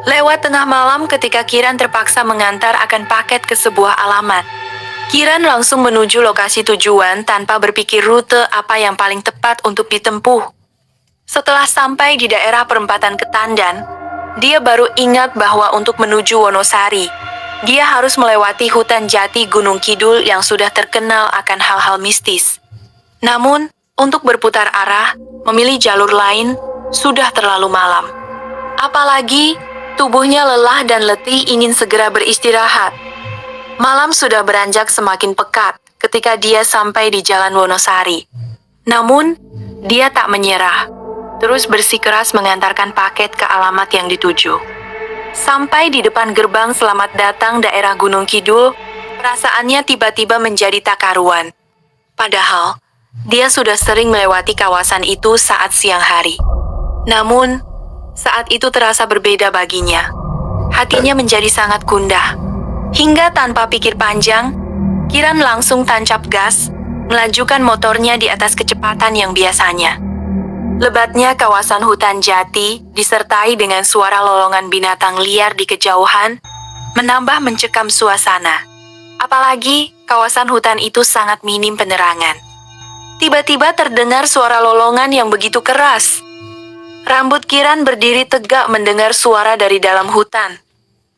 Lewat tengah malam ketika Kiran terpaksa mengantar akan paket ke sebuah alamat. Kiran langsung menuju lokasi tujuan tanpa berpikir rute apa yang paling tepat untuk ditempuh. Setelah sampai di daerah perempatan Ketandan, dia baru ingat bahwa untuk menuju Wonosari, dia harus melewati hutan jati Gunung Kidul yang sudah terkenal akan hal-hal mistis. Namun, untuk berputar arah, memilih jalur lain, sudah terlalu malam. Apalagi, tubuhnya lelah dan letih ingin segera beristirahat. Malam sudah beranjak semakin pekat ketika dia sampai di Jalan Wonosari. Namun, dia tak menyerah. Terus bersikeras mengantarkan paket ke alamat yang dituju. Sampai di depan gerbang selamat datang daerah Gunung Kidul, perasaannya tiba-tiba menjadi tak karuan. Padahal, dia sudah sering melewati kawasan itu saat siang hari. Namun, saat itu terasa berbeda baginya. Hatinya menjadi sangat gundah. Hingga tanpa pikir panjang, Kiran langsung tancap gas, melajukan motornya di atas kecepatan yang biasanya. Lebatnya kawasan hutan jati, disertai dengan suara lolongan binatang liar di kejauhan, menambah mencekam suasana. Apalagi, kawasan hutan itu sangat minim penerangan. Tiba-tiba terdengar suara lolongan yang begitu keras. Rambut Kiran berdiri tegak mendengar suara dari dalam hutan.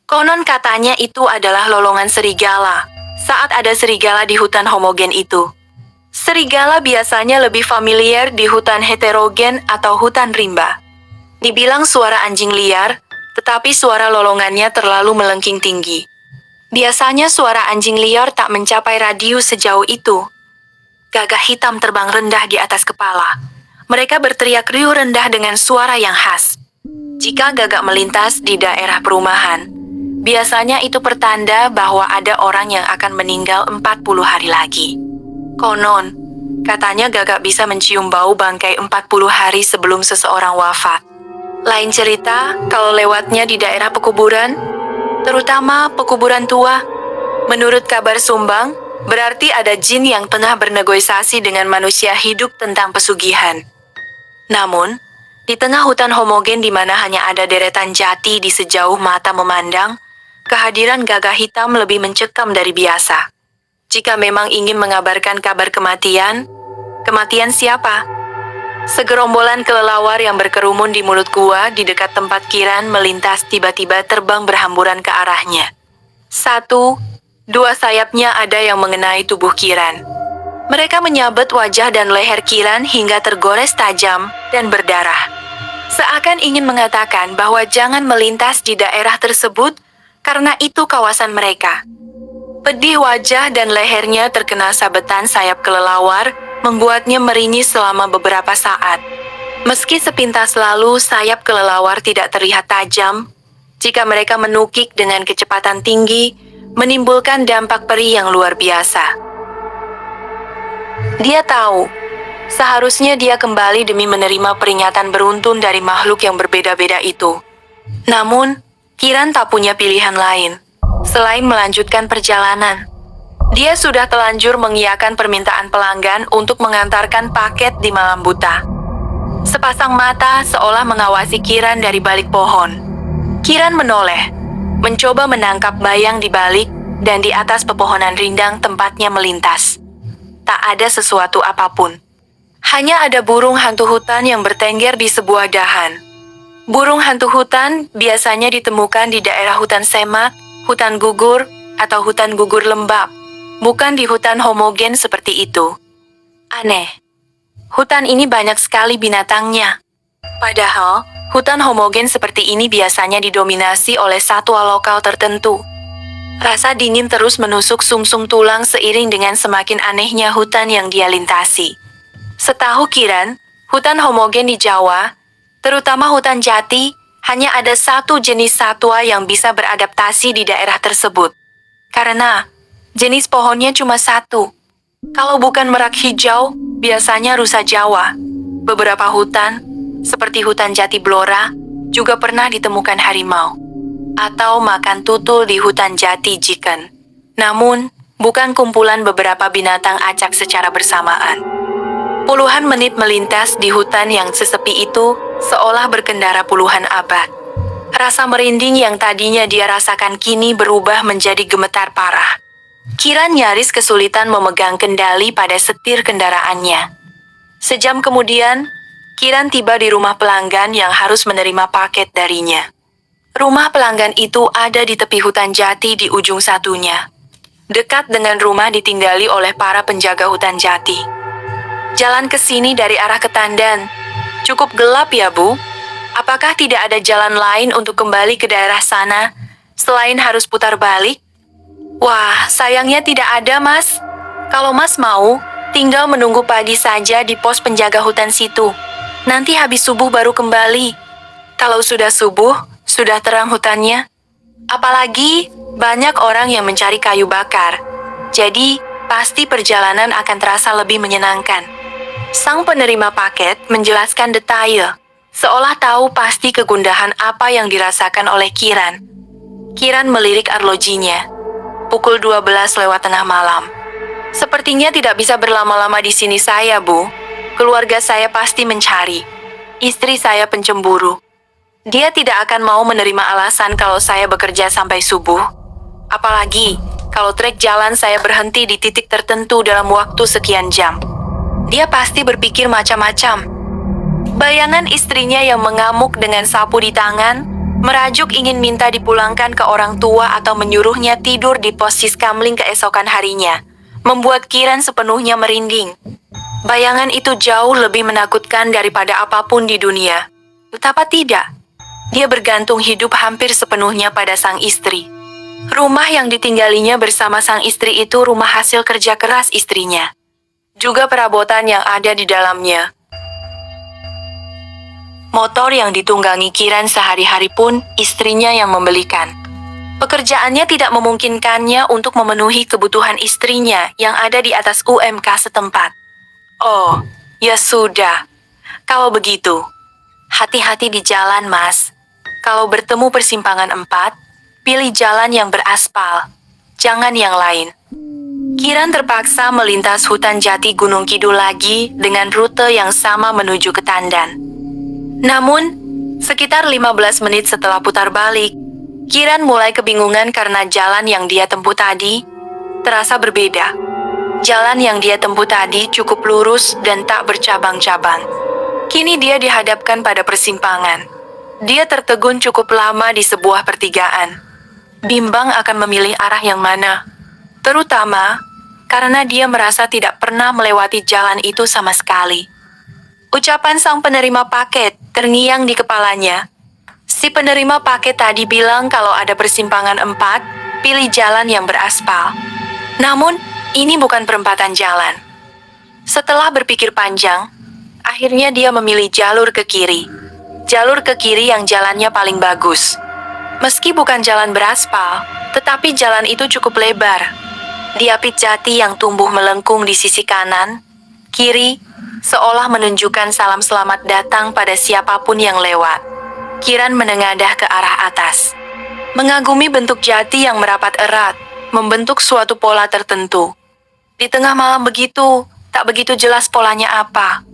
Konon katanya itu adalah lolongan serigala, saat ada serigala di hutan homogen itu. Serigala biasanya lebih familiar di hutan heterogen atau hutan rimba. Dibilang suara anjing liar, tetapi suara lolongannya terlalu melengking tinggi. Biasanya suara anjing liar tak mencapai radius sejauh itu. Gagak hitam terbang rendah di atas kepala. Mereka berteriak riuh rendah dengan suara yang khas. Jika gagak melintas di daerah perumahan, biasanya itu pertanda bahwa ada orang yang akan meninggal 40 hari lagi. Konon, katanya gagak bisa mencium bau bangkai 40 hari sebelum seseorang wafat. Lain cerita, kalau lewatnya di daerah pekuburan, terutama pekuburan tua, menurut kabar Sumbang, berarti ada jin yang tengah bernegosiasi dengan manusia hidup tentang pesugihan. Namun, di tengah hutan homogen di mana hanya ada deretan jati di sejauh mata memandang, kehadiran gagak hitam lebih mencekam dari biasa. Jika memang ingin mengabarkan kabar kematian, kematian siapa? Segerombolan kelelawar yang berkerumun di mulut gua di dekat tempat Kiran melintas tiba-tiba terbang berhamburan ke arahnya. 1, 2 sayapnya ada yang mengenai tubuh Kiran. Mereka menyabet wajah dan leher Kiran hingga tergores tajam dan berdarah. Seakan ingin mengatakan bahwa jangan melintas di daerah tersebut karena itu kawasan mereka. Pedih wajah dan lehernya terkena sabetan sayap kelelawar membuatnya meringis selama beberapa saat. Meski sepintas lalu sayap kelelawar tidak terlihat tajam, jika mereka menukik dengan kecepatan tinggi, menimbulkan dampak perih yang luar biasa. Dia tahu, seharusnya dia kembali demi menerima peringatan beruntun dari makhluk yang berbeda-beda itu. Namun, Kiran tak punya pilihan lain, selain melanjutkan perjalanan. Dia sudah telanjur mengiyakan permintaan pelanggan untuk mengantarkan paket di malam buta. Sepasang mata seolah mengawasi Kiran dari balik pohon. Kiran menoleh, mencoba menangkap bayang di balik dan di atas pepohonan rindang tempatnya melintas. Tak ada sesuatu apapun. Hanya ada burung hantu hutan yang bertengger di sebuah dahan. Burung hantu hutan biasanya ditemukan di daerah hutan semak, hutan gugur, atau hutan gugur lembab, bukan di hutan homogen seperti itu. Aneh. Hutan ini banyak sekali binatangnya. Padahal, hutan homogen seperti ini biasanya didominasi oleh satwa lokal tertentu. Rasa dingin terus menusuk sumsum tulang seiring dengan semakin anehnya hutan yang dia lintasi. Setahu Kiran, hutan homogen di Jawa, terutama hutan jati, hanya ada satu jenis satwa yang bisa beradaptasi di daerah tersebut. Karena jenis pohonnya cuma satu. Kalau bukan merak hijau, biasanya rusa Jawa. Beberapa hutan, seperti hutan jati Blora, juga pernah ditemukan harimau. Atau makan tutul di hutan jati Jiken. Namun, bukan kumpulan beberapa binatang acak secara bersamaan. Puluhan menit melintas di hutan yang sesepi itu, seolah berkendara puluhan abad. Rasa merinding yang tadinya dia rasakan kini berubah menjadi gemetar parah. Kiran nyaris kesulitan memegang kendali pada setir kendaraannya. Sejam kemudian, Kiran tiba di rumah pelanggan yang harus menerima paket darinya. Rumah pelanggan itu ada di tepi hutan jati di ujung satunya. Dekat dengan rumah ditinggali oleh para penjaga hutan jati. Jalan ke sini dari arah Ketandan. Cukup gelap ya, Bu? Apakah tidak ada jalan lain untuk kembali ke daerah sana, selain harus putar balik? Wah, sayangnya tidak ada, Mas. Kalau Mas mau, tinggal menunggu pagi saja di pos penjaga hutan situ. Nanti habis subuh baru kembali. Kalau sudah subuh, sudah terang hutannya. Apalagi, banyak orang yang mencari kayu bakar. Jadi, pasti perjalanan akan terasa lebih menyenangkan. Sang penerima paket menjelaskan detail, seolah tahu pasti kegundahan apa yang dirasakan oleh Kiran. Kiran melirik arlojinya. Pukul 12 lewat tengah malam. Sepertinya tidak bisa berlama-lama di sini saya, Bu. Keluarga saya pasti mencari. Istri saya pencemburu. Dia tidak akan mau menerima alasan kalau saya bekerja sampai subuh. Apalagi, kalau trek jalan saya berhenti di titik tertentu dalam waktu sekian jam. Dia pasti berpikir macam-macam. Bayangan istrinya yang mengamuk dengan sapu di tangan, merajuk ingin minta dipulangkan ke orang tua atau menyuruhnya tidur di pos Siskamling keesokan harinya, membuat Kiran sepenuhnya merinding. Bayangan itu jauh lebih menakutkan daripada apapun di dunia. Betapa tidak, dia bergantung hidup hampir sepenuhnya pada sang istri. Rumah yang ditinggalinya bersama sang istri itu rumah hasil kerja keras istrinya. Juga perabotan yang ada di dalamnya. Motor yang ditunggangi Kiran sehari-hari pun istrinya yang membelikan. Pekerjaannya tidak memungkinkannya untuk memenuhi kebutuhan istrinya yang ada di atas UMK setempat. Oh, ya sudah. Kalau begitu, hati-hati di jalan, Mas. Kalau bertemu persimpangan 4, pilih jalan yang beraspal, jangan yang lain. Kiran terpaksa melintas hutan jati Gunung Kidul lagi dengan rute yang sama menuju ke Tandan. Namun, sekitar 15 menit setelah putar balik, Kiran mulai kebingungan karena jalan yang dia tempuh tadi terasa berbeda. Jalan yang dia tempuh tadi cukup lurus dan tak bercabang-cabang. Kini dia dihadapkan pada persimpangan. Dia tertegun cukup lama di sebuah pertigaan. Bimbang akan memilih arah yang mana. Terutama karena dia merasa tidak pernah melewati jalan itu sama sekali. Ucapan sang penerima paket terngiang di kepalanya. Si penerima paket tadi bilang kalau ada persimpangan 4, pilih jalan yang beraspal. Namun, ini bukan perempatan jalan. Setelah berpikir panjang, akhirnya dia memilih jalur ke kiri. Jalur ke kiri yang jalannya paling bagus. Meski bukan jalan beraspal, tetapi jalan itu cukup lebar. Diapit jati yang tumbuh melengkung di sisi kanan, kiri, seolah menunjukkan salam selamat datang pada siapapun yang lewat. Kiran menengadah ke arah atas. Mengagumi bentuk jati yang merapat erat, membentuk suatu pola tertentu. Di tengah malam begitu, tak begitu jelas polanya apa.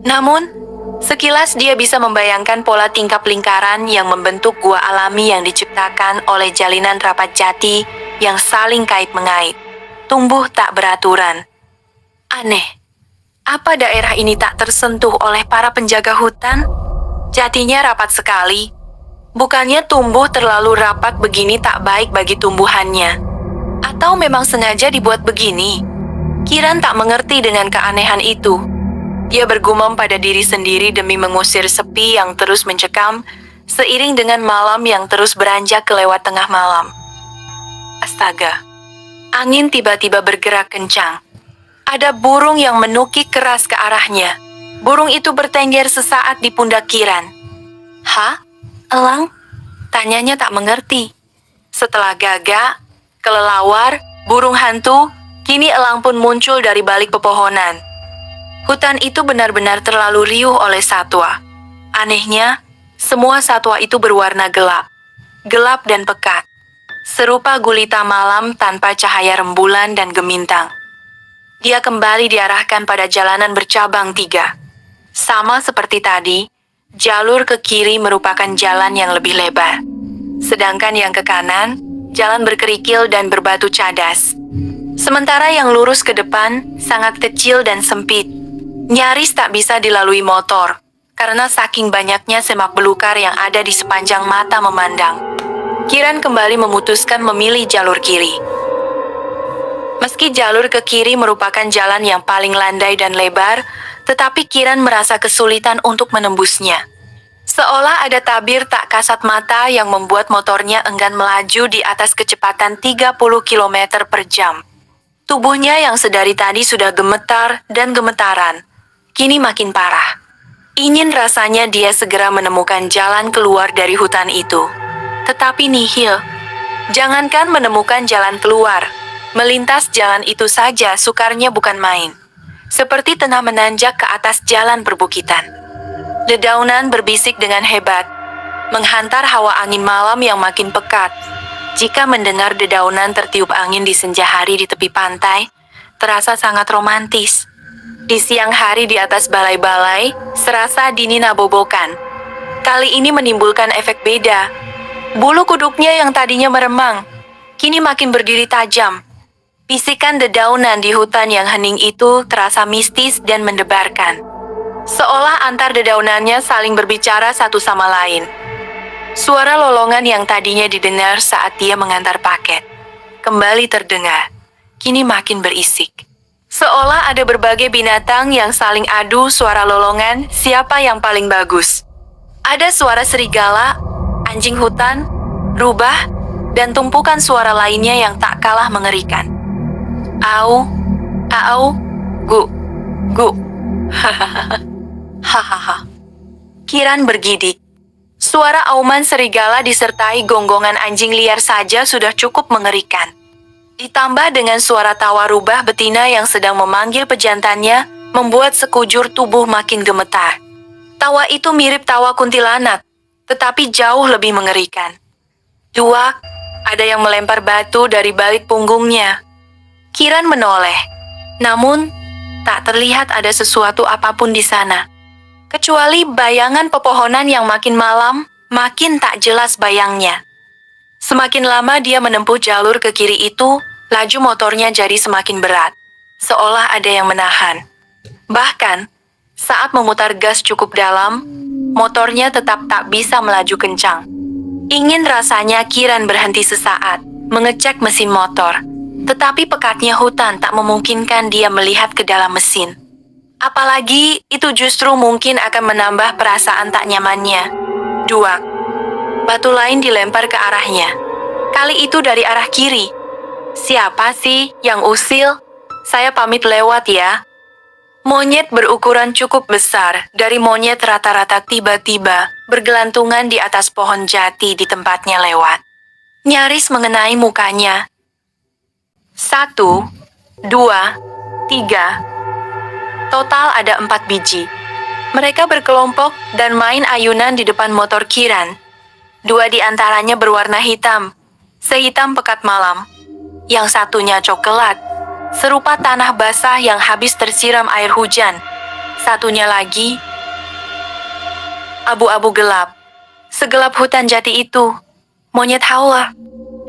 Namun, sekilas dia bisa membayangkan pola tingkap lingkaran yang membentuk gua alami yang diciptakan oleh jalinan rapat jati yang saling kait-mengait, tumbuh tak beraturan. Aneh. Apa daerah ini tak tersentuh oleh para penjaga hutan? Jatinya rapat sekali. Bukannya tumbuh terlalu rapat begini tak baik bagi tumbuhannya? Atau memang sengaja dibuat begini? Kiran tak mengerti dengan keanehan itu. Dia bergumam pada diri sendiri demi mengusir sepi yang terus mencekam, seiring dengan malam yang terus beranjak kelewat tengah malam. Astaga! Angin tiba-tiba bergerak kencang. Ada burung yang menukik keras ke arahnya. Burung itu bertengger sesaat di pundak Kiran. Hah? Elang? Tanyanya tak mengerti. Setelah gagak, kelelawar, burung hantu, kini elang pun muncul dari balik pepohonan. Hutan itu benar-benar terlalu riuh oleh satwa. Anehnya, semua satwa itu berwarna gelap. Gelap dan pekat. Serupa gulita malam tanpa cahaya rembulan dan gemintang. Dia kembali diarahkan pada jalanan bercabang 3. Sama seperti tadi, jalur ke kiri merupakan jalan yang lebih lebar. Sedangkan yang ke kanan, jalan berkerikil dan berbatu cadas. Sementara yang lurus ke depan sangat kecil dan sempit. Nyaris tak bisa dilalui motor, karena saking banyaknya semak belukar yang ada di sepanjang mata memandang. Kiran kembali memutuskan memilih jalur kiri. Meski jalur ke kiri merupakan jalan yang paling landai dan lebar, tetapi Kiran merasa kesulitan untuk menembusnya. Seolah ada tabir tak kasat mata yang membuat motornya enggan melaju di atas kecepatan 30 km per jam. Tubuhnya yang sedari tadi sudah gemetar dan gemetaran, kini makin parah. Ingin rasanya dia segera menemukan jalan keluar dari hutan itu. Tetapi nihil. Jangankan menemukan jalan keluar, melintas jalan itu saja sukarnya bukan main. Seperti tengah menanjak ke atas jalan perbukitan. Dedaunan berbisik dengan hebat, menghantar hawa angin malam yang makin pekat. Jika mendengar dedaunan tertiup angin di senja hari di tepi pantai, terasa sangat romantis. Di siang hari di atas balai-balai, serasa dingin abobokan. Kali ini menimbulkan efek beda. Bulu kuduknya yang tadinya meremang, kini makin berdiri tajam. Bisikan dedaunan di hutan yang hening itu terasa mistis dan mendebarkan. Seolah antar dedaunannya saling berbicara satu sama lain. Suara lolongan yang tadinya didengar saat dia mengantar paket kembali terdengar, kini makin berisik. Seolah ada berbagai binatang yang saling adu suara lolongan siapa yang paling bagus. Ada suara serigala, anjing hutan, rubah, dan tumpukan suara lainnya yang tak kalah mengerikan. Au, au, gu, gu, hahaha, hahaha. Kiran bergidik. Suara auman serigala disertai gonggongan anjing liar saja sudah cukup mengerikan. Ditambah dengan suara tawa rubah betina yang sedang memanggil pejantannya, membuat sekujur tubuh makin gemetar. Tawa itu mirip tawa kuntilanak, tetapi jauh lebih mengerikan. Duak, ada yang melempar batu dari balik punggungnya. Kiran menoleh, namun tak terlihat ada sesuatu apapun di sana. Kecuali bayangan pepohonan yang makin malam, makin tak jelas bayangnya. Semakin lama dia menempuh jalur ke kiri itu, laju motornya jadi semakin berat, seolah ada yang menahan. Bahkan, saat memutar gas cukup dalam, motornya tetap tak bisa melaju kencang. Ingin rasanya Kiran berhenti sesaat, mengecek mesin motor. Tetapi pekatnya hutan tak memungkinkan dia melihat ke dalam mesin. Apalagi itu justru mungkin akan menambah perasaan tak nyamannya. Duak. Batu lain dilempar ke arahnya. Kali itu dari arah kiri. Siapa sih yang usil? Saya pamit lewat ya. Monyet berukuran cukup besar dari monyet rata-rata tiba-tiba bergelantungan di atas pohon jati di tempatnya lewat. Nyaris mengenai mukanya. 1, 2, 3. Total ada 4 biji. Mereka berkelompok dan main ayunan di depan motor Kiran. 2 di antaranya berwarna hitam, sehitam pekat malam. Yang satunya coklat, serupa tanah basah yang habis tersiram air hujan. Satunya lagi, abu-abu gelap. Segelap hutan jati itu. Monyet hauler.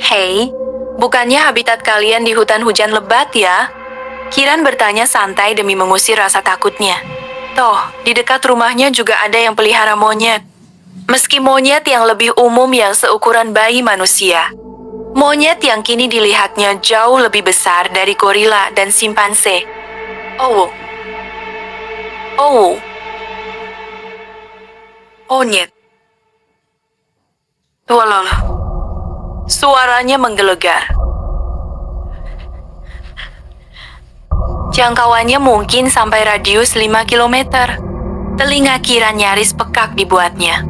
Hei, bukannya habitat kalian di hutan hujan lebat ya? Kiran bertanya santai demi mengusir rasa takutnya. Toh, di dekat rumahnya juga ada yang pelihara monyet. Meski monyet yang lebih umum yang seukuran bayi manusia. Monyet yang kini dilihatnya jauh lebih besar dari gorila dan simpanse. Oh. Oh. Monyet. Walol. Suaranya menggelegar. Jangkauannya mungkin sampai radius 5 km. Telinga Kiran nyaris pekak dibuatnya.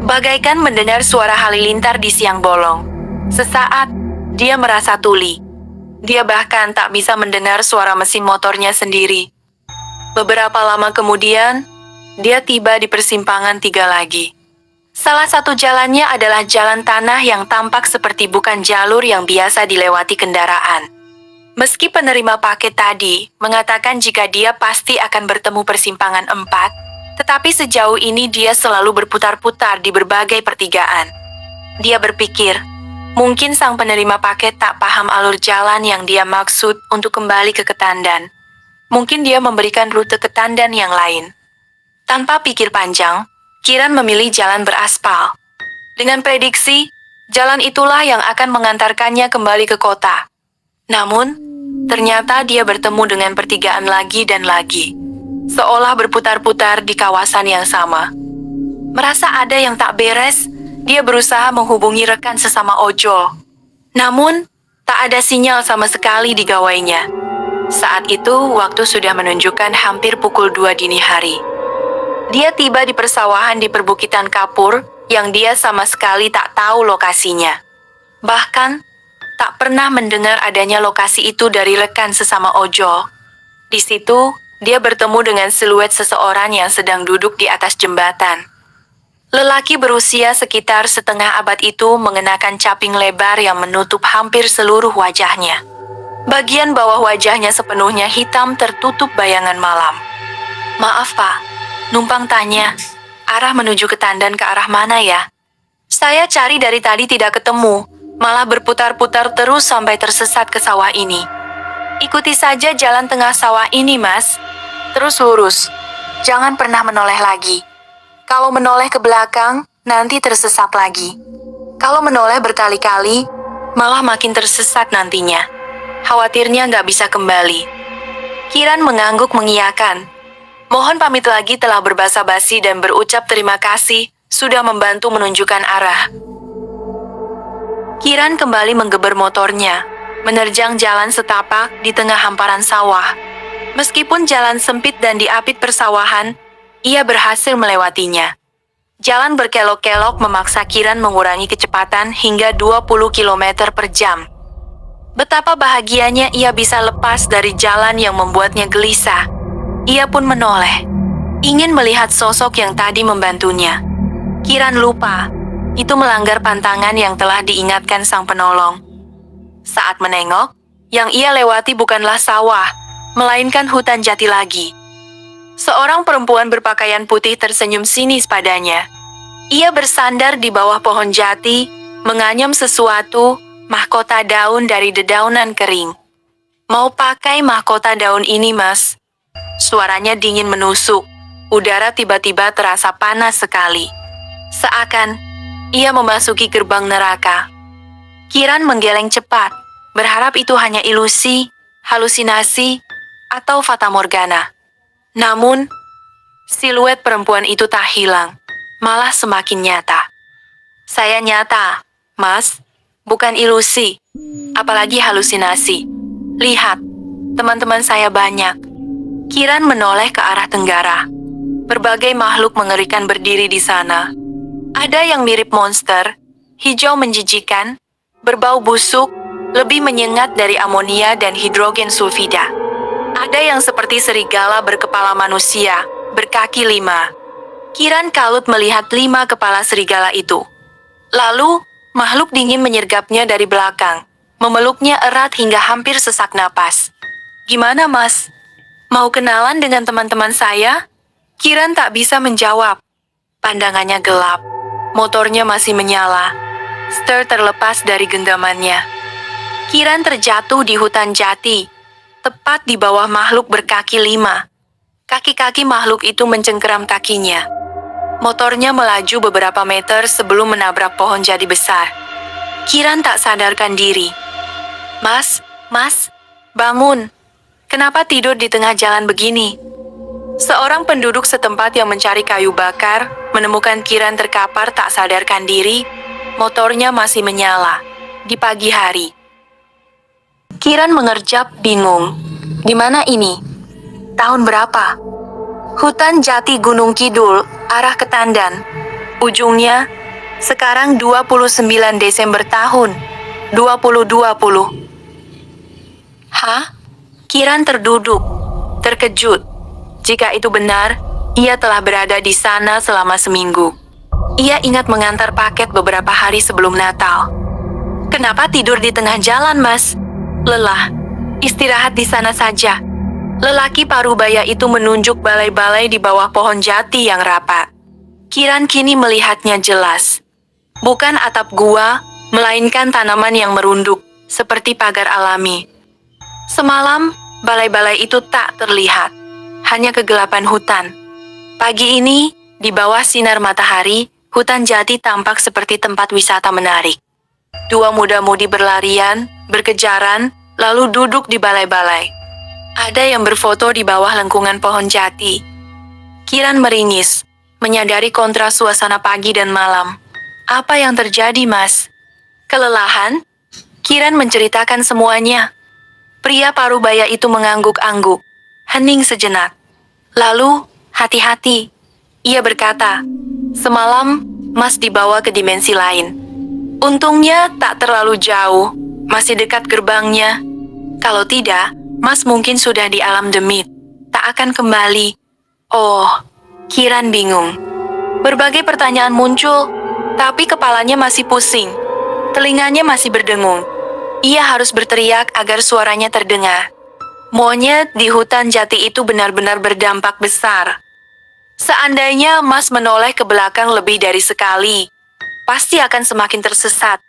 Bagaikan mendengar suara halilintar di siang bolong. Sesaat, dia merasa tuli. Dia bahkan tak bisa mendengar suara mesin motornya sendiri. Beberapa lama kemudian, dia tiba di persimpangan 3 lagi. Salah satu jalannya adalah jalan tanah yang tampak seperti bukan jalur yang biasa dilewati kendaraan. Meski penerima paket tadi mengatakan jika dia pasti akan bertemu persimpangan 4, Tetapi sejauh ini dia selalu berputar-putar di berbagai pertigaan. Dia berpikir, mungkin sang penerima paket tak paham alur jalan yang dia maksud untuk kembali ke Ketandan. Mungkin dia memberikan rute ke Tandan yang lain. Tanpa pikir panjang, Kiran memilih jalan beraspal. Dengan prediksi, jalan itulah yang akan mengantarkannya kembali ke kota. Namun, ternyata dia bertemu dengan pertigaan lagi dan lagi. Seolah berputar-putar di kawasan yang sama. Merasa ada yang tak beres, dia berusaha menghubungi rekan sesama ojol. Namun, tak ada sinyal sama sekali di gawainya. Saat itu, waktu sudah menunjukkan hampir pukul 2 dini hari. Dia tiba di persawahan di perbukitan kapur, yang dia sama sekali tak tahu lokasinya. Bahkan, tak pernah mendengar adanya lokasi itu dari rekan sesama ojol. Di situ, dia bertemu dengan siluet seseorang yang sedang duduk di atas jembatan. Lelaki berusia sekitar setengah abad itu mengenakan caping lebar yang menutup hampir seluruh wajahnya. Bagian bawah wajahnya sepenuhnya hitam tertutup bayangan malam. "Maaf Pak," numpang tanya, "arah menuju ke Tandan ke arah mana ya? Saya cari dari tadi tidak ketemu, malah berputar-putar terus sampai tersesat ke sawah ini." "Ikuti saja jalan tengah sawah ini, Mas. Terus lurus. Jangan pernah menoleh lagi. Kalau menoleh ke belakang, nanti tersesat lagi. Kalau menoleh berkali-kali, malah makin tersesat nantinya. Khawatirnya nggak bisa kembali." Kiran mengangguk mengiyakan. Mohon pamit lagi telah berbasa-basi dan berucap terima kasih, sudah membantu menunjukkan arah. Kiran kembali menggeber motornya, menerjang jalan setapak di tengah hamparan sawah. Meskipun jalan sempit dan diapit persawahan, ia berhasil melewatinya. Jalan berkelok-kelok memaksa Kiran mengurangi kecepatan hingga 20 km per jam. Betapa bahagianya ia bisa lepas dari jalan yang membuatnya gelisah. Ia pun menoleh, ingin melihat sosok yang tadi membantunya. Kiran lupa, itu melanggar pantangan yang telah diingatkan sang penolong. Saat menengok, yang ia lewati bukanlah sawah, melainkan hutan jati lagi. Seorang perempuan berpakaian putih tersenyum sinis padanya. Ia bersandar di bawah pohon jati, menganyam sesuatu, mahkota daun dari dedaunan kering. "Mau pakai mahkota daun ini, Mas?" Suaranya dingin menusuk. Udara tiba-tiba terasa panas sekali. Seakan ia memasuki gerbang neraka. Kiran menggeleng cepat, berharap itu hanya ilusi, halusinasi, atau fatamorgana. Namun, siluet perempuan itu tak hilang, malah semakin nyata. "Saya nyata, Mas, bukan ilusi, apalagi halusinasi. Lihat, teman-teman saya banyak." Kiran menoleh ke arah tenggara. Berbagai makhluk mengerikan berdiri di sana. Ada yang mirip monster, hijau menjijikan, berbau busuk, lebih menyengat dari amonia dan hidrogen sulfida. Ada yang seperti serigala berkepala manusia, berkaki 5. Kiran kalut melihat 5 kepala serigala itu. Lalu, makhluk dingin menyergapnya dari belakang, memeluknya erat hingga hampir sesak napas. "Gimana, Mas? Mau kenalan dengan teman-teman saya?" Kiran tak bisa menjawab. Pandangannya gelap. Motornya masih menyala. Setir terlepas dari genggamannya. Kiran terjatuh di hutan jati, tepat di bawah makhluk berkaki 5. Kaki-kaki makhluk itu mencengkeram kakinya. Motornya melaju beberapa meter sebelum menabrak pohon jati besar. Kiran tak sadarkan diri. Mas, bangun. Kenapa tidur di tengah jalan begini?" Seorang penduduk setempat yang mencari kayu bakar menemukan Kiran terkapar tak sadarkan diri. Motornya masih menyala di pagi hari. Kiran mengerjap bingung. Di mana ini? Tahun berapa? Hutan jati Gunung Kidul, arah Ketandan. Ujungnya, sekarang 29 Desember tahun 2020. Hah? Kiran terduduk, terkejut. Jika itu benar, ia telah berada di sana selama seminggu. Ia ingat mengantar paket beberapa hari sebelum Natal. "Kenapa tidur di tengah jalan, Mas?" "Lelah. Istirahat di sana saja." Lelaki parubaya itu menunjuk balai-balai di bawah pohon jati yang rapat. Kiran kini melihatnya jelas. Bukan atap gua, melainkan tanaman yang merunduk, seperti pagar alami. Semalam, balai-balai itu tak terlihat, hanya kegelapan hutan. Pagi ini, di bawah sinar matahari, hutan jati tampak seperti tempat wisata menarik. Dua muda-mudi berlarian, berkejaran, lalu duduk di balai-balai. Ada yang berfoto di bawah lengkungan pohon jati. Kiran meringis, menyadari kontras suasana pagi dan malam. Apa yang terjadi, Mas? Kelelahan? Kiran menceritakan semuanya. Pria parubaya itu mengangguk-angguk, hening sejenak. Lalu, hati-hati. Ia berkata, semalam, Mas dibawa ke dimensi lain. Untungnya tak terlalu jauh, masih dekat gerbangnya. Kalau tidak, Mas mungkin sudah di alam demit, tak akan kembali. Oh, Kiran bingung. Berbagai pertanyaan muncul, tapi kepalanya masih pusing. Telinganya masih berdengung. Ia harus berteriak agar suaranya terdengar. Monyet di hutan jati itu benar-benar berdampak besar. Seandainya Mas menoleh ke belakang lebih dari sekali, pasti akan semakin tersesat.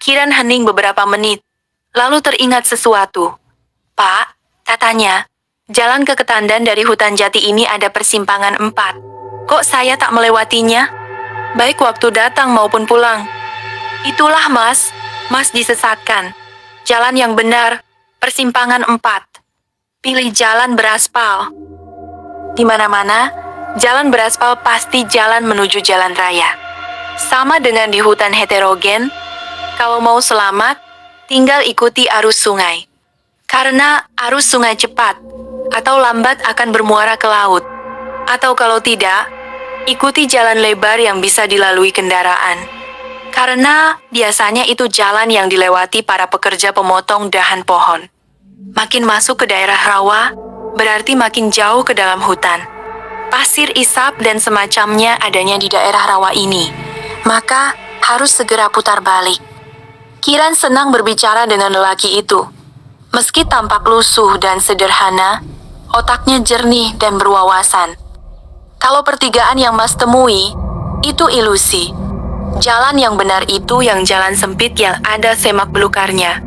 Kiran hening beberapa menit, lalu teringat sesuatu. Pak, katanya, jalan ke Ketandan dari hutan jati ini ada persimpangan 4. Kok saya tak melewatinya? Baik waktu datang maupun pulang. Itulah Mas disesatkan. Jalan yang benar, persimpangan 4. Pilih jalan beraspal. Di mana-mana, jalan beraspal pasti jalan menuju jalan raya. Sama dengan di hutan heterogen, kalau mau selamat, tinggal ikuti arus sungai. Karena arus sungai cepat atau lambat akan bermuara ke laut. Atau kalau tidak, ikuti jalan lebar yang bisa dilalui kendaraan. Karena biasanya itu jalan yang dilewati para pekerja pemotong dahan pohon. Makin masuk ke daerah rawa, berarti makin jauh ke dalam hutan. Pasir isap dan semacamnya adanya di daerah rawa ini. Maka harus segera putar balik. Kiran senang berbicara dengan lelaki itu. Meski tampak lusuh dan sederhana, otaknya jernih dan berwawasan. Kalau pertigaan yang Mas temui, itu ilusi. Jalan yang benar itu yang jalan sempit yang ada semak belukarnya.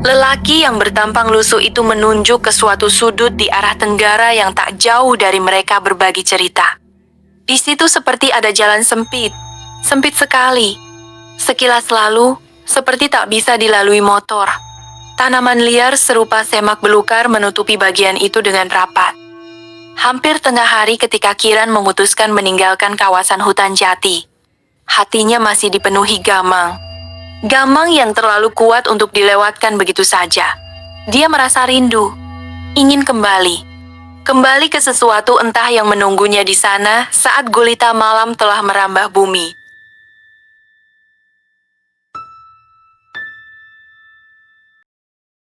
Lelaki yang bertampang lusuh itu menunjuk ke suatu sudut di arah tenggara yang tak jauh dari mereka berbagi cerita. Di situ seperti ada jalan sempit sekali. Sekilas lalu, seperti tak bisa dilalui motor. Tanaman liar serupa semak belukar menutupi bagian itu dengan rapat. Hampir tengah hari ketika Kiran memutuskan meninggalkan kawasan hutan jati. Hatinya masih dipenuhi gamang. Gamang yang terlalu kuat untuk dilewatkan begitu saja. Dia merasa rindu, ingin kembali. Kembali ke sesuatu entah yang menunggunya di sana saat gulita malam telah merambah bumi.